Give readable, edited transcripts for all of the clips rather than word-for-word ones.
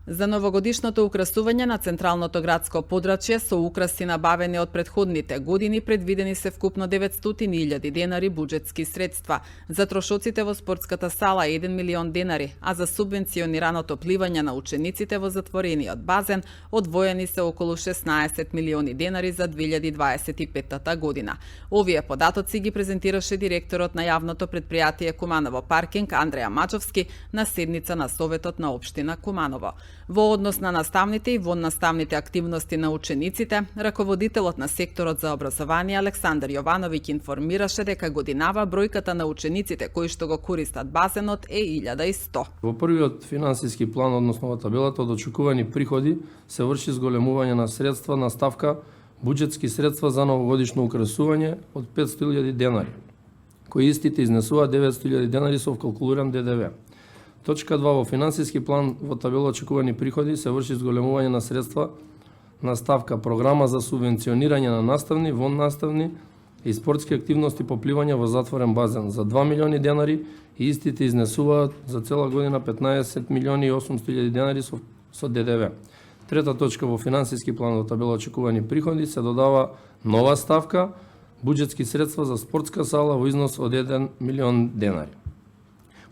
За новогодишното украсување на централното градско подрачје со украси набавени од претходните години предвидени се вкупно 900.000 денари буџетски средства. За трошоците во спортската сала 1 милион денари, а за субвенционираното пливање на учениците во затворениот базен одвоени се околу 16 милиони денари за 2025 година. Овие податоци ги презентираше директорот на јавното претпријатие Куманово паркинг Андреја Мачовски на седница на Советот на општина Куманово. Во однос на наставните и воннаставните активности на учениците, раководителот на секторот за образование Александар Јовановиќ информираше дека годинава бројката на учениците кои што го користат базенот е 1100. Во првиот финансиски план, односно во табелата од очекувани приходи, се врши зголемување на средства на ставка буџетски средства за новогодишно украсување од 500.000 денари, кои истите изнесуваат 900.000 денари со вкалкулиран ДДВ. Точка 2. Во финансиски план во табела очекувани приходи се врши зголемување на средства на ставка програма за субвенционирање на наставни, воннаставни и спортски активности по пливање во затворен базен за 2 милиони денари и истите изнесуваат за цела година 15 милиони и 800.000 денари со ДДВ. Трета точка, во финансиски план во табела очекувани приходи се додава нова ставка буџетски средства за спортска сала во износ од 1 милион денари.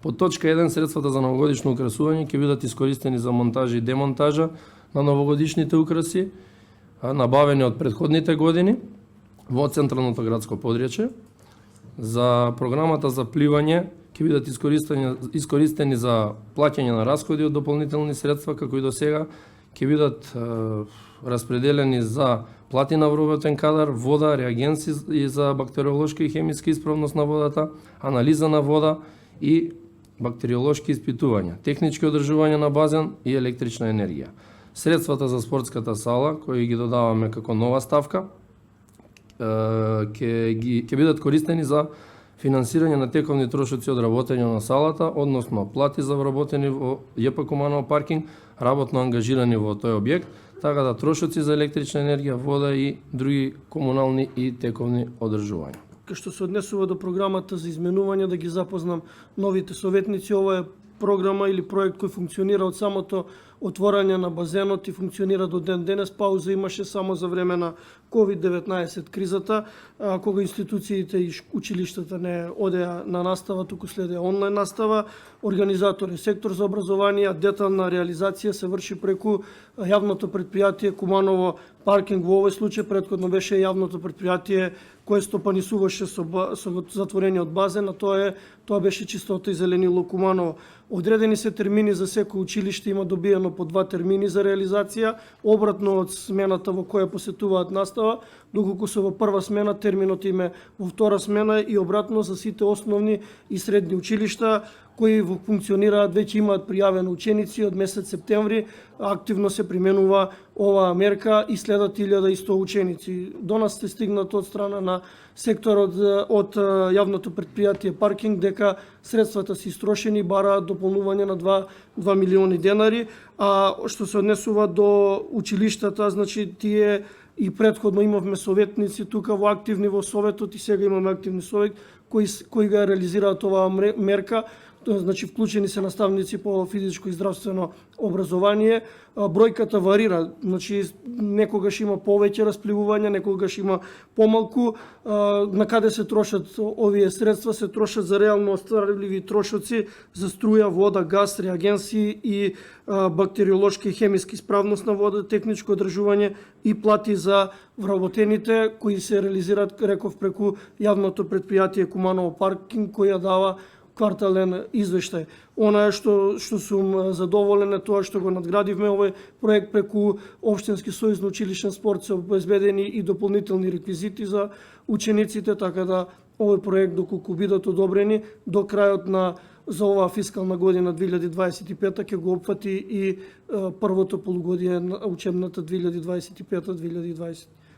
По точка 1 средствата за новогодишно украсување ќе бидат искористени за монтажа и демонтажа на новогодишните украси набавени од претходните години во централното градско подрачје. За програмата за пливање ќе бидат искористени за плаќање на расходи од дополнителни средства, како и до сега ќе бидат распределени за плати на вработен кадар, вода, реагенси и за бактериолошка и хемиска исправност на водата, анализа на вода и бактериолошки испитувања, технички одржување на базен и електрична енергија. Средствата за спортската сала, кои ги додаваме како нова ставка, ќе бидат користени за финансирање на тековни трошоци од работење на салата, односно плати за вработени во ЈП Куманово паркинг, работно ангажирани во тој објект, така да трошоци за електрична енергија, вода и други комунални и тековни одржувања. Што се однесува до програмата за изменување, да ги запознам новите советници, ова е програма или проект кој функционира од самото отворање на базенот и функционира до ден денес. Пауза имаше само за време на COVID-19 кризата, кога институциите и училиштата не одеа на настава, туку следеа онлайн настава. Организатор е сектор за образование, детална реализација се врши преку јавното претпријатие Куманово паркинг. Во овој случај претходно беше јавното претпријатие кое стопанисуваше со затворениот базен, а тоа беше Чистота и зеленило Куманово. Одредени се термини за секој училиште, има добиено по 2 термини за реализација, обратно од смената во која посетуваат настава, доколку се во прва смена терминот им е во втора смена и обратно за сите основни и средни училишта кои функционираат, веќе имаат пријавени ученици од месец септември, активно се применува оваа мерка и следат 1100 ученици. До нас се стигнат од страна на секторот од јавното претпријатие паркинг дека средствата се истрошени, бараат дополнување на 2 милиони денари, а што се однесува до училиштата, значи тие и претходно имавме советници тука во активни во советот и сега имаме активни совет кои ga реализираат оваа мерка. Значи вклучени се наставници по физичко и здравствено образование. Бројката варира, значи некогаш има повеќе распливување, некогаш има помалку. На каде се трошат овие средства? Се трошат за реално остварливи трошоци за струја, вода, газ, реагенси и бактериолошка и хемиска исправност на вода, техничко одржување и плати за вработените кои се реализираат, реков, преку јавното претпријатие Куманово паркинг, која дава квартален извештај. Она што сум задоволен е тоа што го надградивме овој проект преку Општински сојуз на училишен спорт се обезбедени и дополнителни реквизити за учениците, така да овој проект доколку бидат одобрени до крајот за оваа фискална година 2025 ќе го опфати и првото полугодие на учебната 2025-2026.